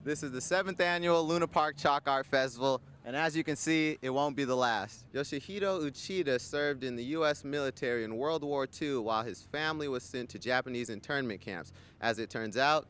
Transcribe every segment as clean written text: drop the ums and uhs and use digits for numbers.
This is the 7th annual Luna Park Chalk Art Festival, and as you can see, it won't be the last. Yoshihiro Uchida served in the U.S. military in World War II while his family was sent to Japanese internment camps. As it turns out,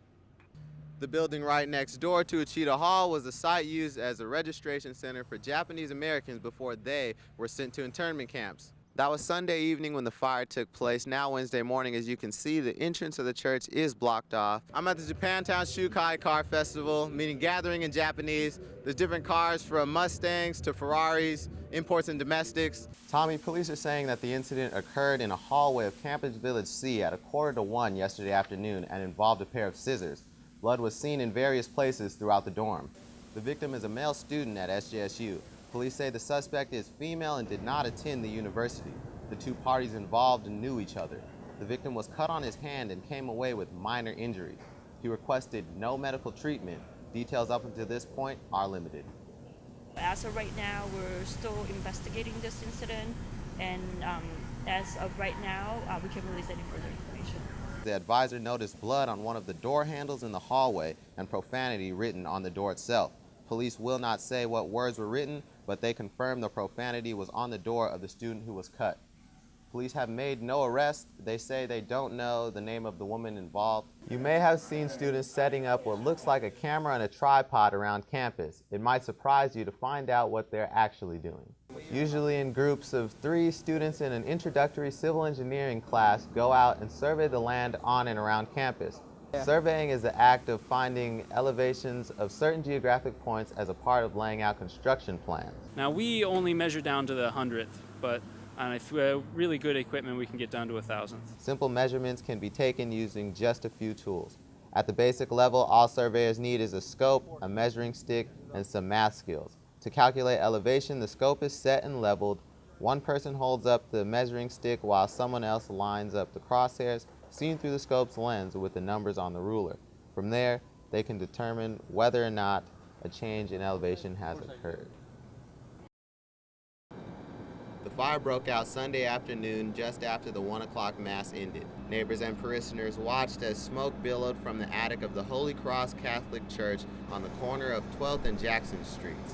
the building right next door to Uchida Hall was the site used as a registration center for Japanese Americans before they were sent to internment camps. That was Sunday evening when the fire took place. Now Wednesday morning, as you can see, the entrance of the church is blocked off. I'm at the Japantown Shukai Car Festival, meaning gathering in Japanese. There's different cars from Mustangs to Ferraris, imports and domestics. Tommy, police are saying that the incident occurred in a hallway of Campus Village C at 1:45 yesterday afternoon and involved a pair of scissors. Blood was seen in various places throughout the dorm. The victim is a male student at SJSU. Police say the suspect is female and did not attend the university. The two parties involved knew each other. The victim was cut on his hand and came away with minor injuries. He requested no medical treatment. Details up until this point are limited. As of right now, we're still investigating this incident, and as of right now, we can't release any further information. The advisor noticed blood on one of the door handles in the hallway and profanity written on the door itself. Police will not say what words were written, but they confirm the profanity was on the door of the student who was cut. Police have made no arrest. They say they don't know the name of the woman involved. You may have seen students setting up what looks like a camera and a tripod around campus. It might surprise you to find out what they're actually doing. Usually in groups of 3, students in an introductory civil engineering class go out and survey the land on and around campus. Surveying is the act of finding elevations of certain geographic points as a part of laying out construction plans. Now we only measure down to the 100th, but on really good equipment we can get down to 1,000th. Simple measurements can be taken using just a few tools. At the basic level, all surveyors need is a scope, a measuring stick, and some math skills. To calculate elevation, the scope is set and leveled. One person holds up the measuring stick while someone else lines up the crosshairs seen through the scope's lens with the numbers on the ruler. From there, they can determine whether or not a change in elevation has occurred. The fire broke out Sunday afternoon just after the 1 o'clock Mass ended. Neighbors and parishioners watched as smoke billowed from the attic of the Holy Cross Catholic Church on the corner of 12th and Jackson Streets.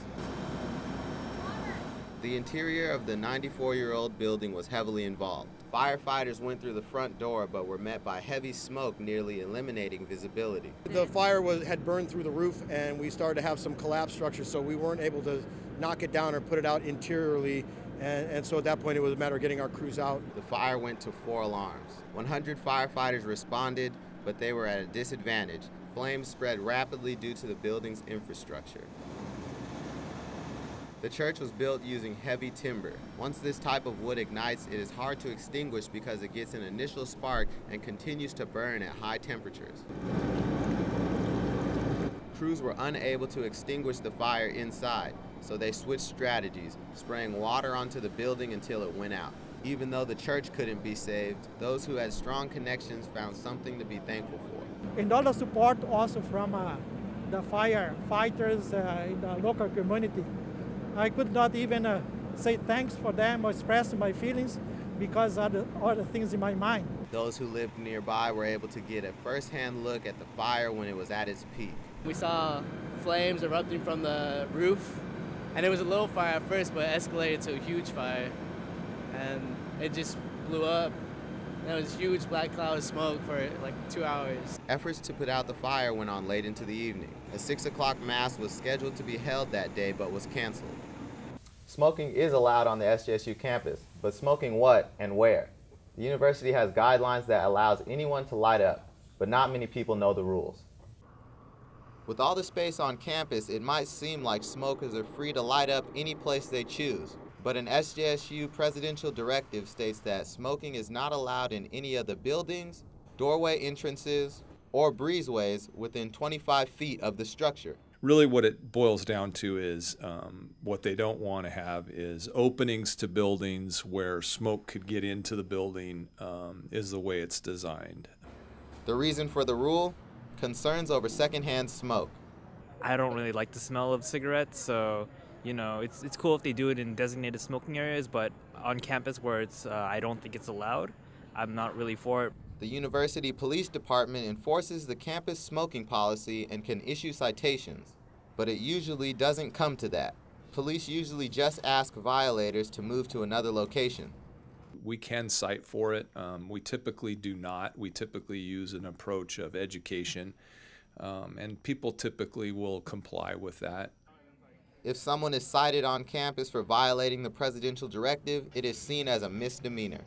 The interior of the 94-year-old building was heavily involved. Firefighters went through the front door but were met by heavy smoke, nearly eliminating visibility. The fire had burned through the roof, and we started to have some collapsed structures, so we weren't able to knock it down or put it out interiorly, and so at that point it was a matter of getting our crews out. The fire went to 4 alarms. 100 firefighters responded, but they were at a disadvantage. Flames spread rapidly due to the building's infrastructure. The church was built using heavy timber. Once this type of wood ignites, it is hard to extinguish because it gets an initial spark and continues to burn at high temperatures. Crews were unable to extinguish the fire inside, so they switched strategies, spraying water onto the building until it went out. Even though the church couldn't be saved, those who had strong connections found something to be thankful for. And all the support also from the firefighters in the local community. I could not even say thanks for them or express my feelings because of all the things in my mind. Those who lived nearby were able to get a first-hand look at the fire when it was at its peak. We saw flames erupting from the roof, and it was a little fire at first, but it escalated to a huge fire, and it just blew up. There was a huge black cloud of smoke for like 2 hours. Efforts to put out the fire went on late into the evening. A 6 o'clock Mass was scheduled to be held that day but was canceled. Smoking is allowed on the SJSU campus, but smoking what and where? The university has guidelines that allows anyone to light up, but not many people know the rules. With all the space on campus, it might seem like smokers are free to light up any place they choose. But an SJSU presidential directive states that smoking is not allowed in any of the buildings, doorway entrances, or breezeways within 25 feet of the structure. Really what it boils down to is what they don't want to have is openings to buildings where smoke could get into the building is the way it's designed. The reason for the rule? Concerns over secondhand smoke. I don't really like the smell of cigarettes, so you know, it's cool if they do it in designated smoking areas, but on campus where it's I don't think it's allowed, I'm not really for it. The University Police Department enforces the campus smoking policy and can issue citations, but it usually doesn't come to that. Police usually just ask violators to move to another location. We can cite for it. We typically do not. We typically use an approach of education, and people typically will comply with that. If someone is cited on campus for violating the presidential directive, it is seen as a misdemeanor.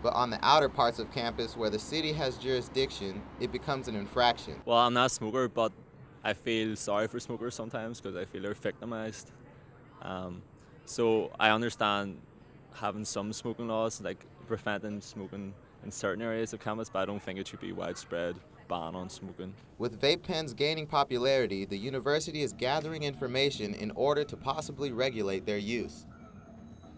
But on the outer parts of campus where the city has jurisdiction, it becomes an infraction. Well, I'm not a smoker, but I feel sorry for smokers sometimes because I feel they're victimized. So I understand having some smoking laws, like preventing smoking in certain areas of campus, but I don't think it should be widespread ban on smoking. With vape pens gaining popularity, the university is gathering information in order to possibly regulate their use.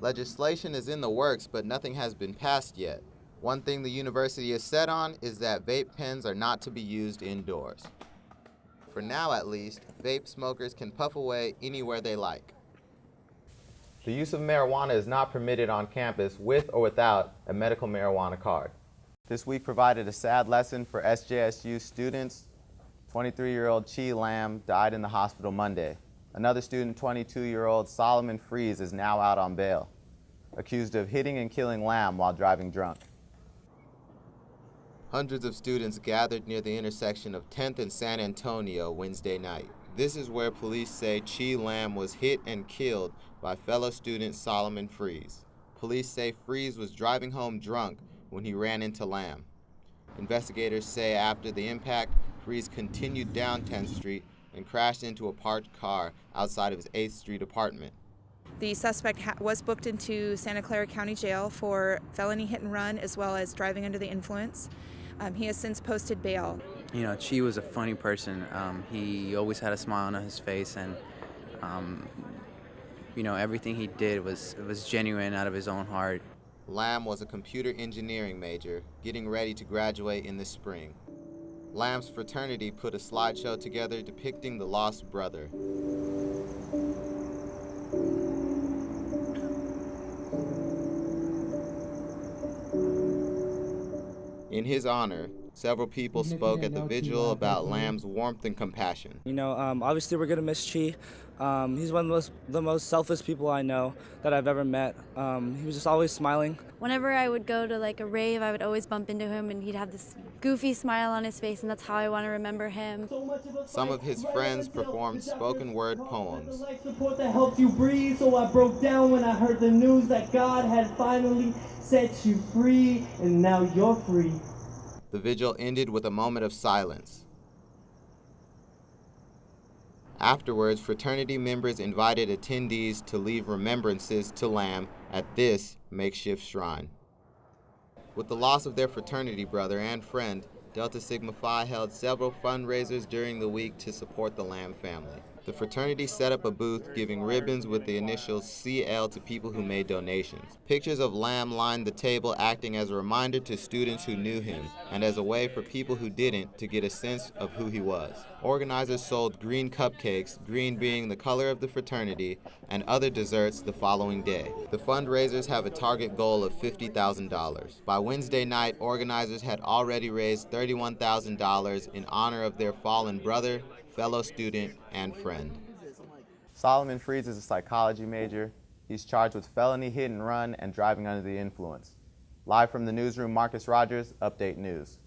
Legislation is in the works, but nothing has been passed yet. One thing the university is set on is that vape pens are not to be used indoors. For now, at least, vape smokers can puff away anywhere they like. The use of marijuana is not permitted on campus with or without a medical marijuana card. This week provided a sad lesson for SJSU students. 23-year-old Chi Lam died in the hospital Monday. Another student, 22-year-old Solomon Freeze, is now out on bail, accused of hitting and killing Lam while driving drunk. Hundreds of students gathered near the intersection of 10th and San Antonio Wednesday night. This is where police say Chi Lam was hit and killed by fellow student Solomon Freeze. Police say Freeze was driving home drunk when he ran into Lam. Investigators say after the impact, Freeze continued down 10th Street and crashed into a parked car outside of his 8th Street apartment. The suspect was booked into Santa Clara County Jail for felony hit and run as well as driving under the influence. He has since posted bail. You know, Chi was a funny person. He always had a smile on his face, and you know, everything he did was genuine out of his own heart. Lam was a computer engineering major, getting ready to graduate in the spring. Lam's fraternity put a slideshow together depicting the lost brother. In his honor, several people spoke at the vigil about Lam's warmth and compassion. You know, obviously we're gonna miss Chi. He's one of the most selfless people I know that I've ever met. He was just always smiling. Whenever I would go to like a rave, I would always bump into him and he'd have this goofy smile on his face, and that's how I want to remember him. Some of his friends performed spoken word poems. Support that helped you breathe, so I broke down when I heard the news that God had finally set you free, and now you're free. The vigil ended with a moment of silence. Afterwards, fraternity members invited attendees to leave remembrances to Lam at this makeshift shrine. With the loss of their fraternity brother and friend, Delta Sigma Phi held several fundraisers during the week to support the Lam family. The fraternity set up a booth giving ribbons with the initials CL to people who made donations. Pictures of Lam lined the table, acting as a reminder to students who knew him and as a way for people who didn't to get a sense of who he was. Organizers sold green cupcakes, green being the color of the fraternity, and other desserts the following day. The fundraisers have a target goal of $50,000. By Wednesday night, organizers had already raised $31,000 in honor of their fallen brother, fellow student, and friend. Solomon Freeze is a psychology major. He's charged with felony hit and run and driving under the influence. Live from the newsroom, Marcus Rogers, Update News.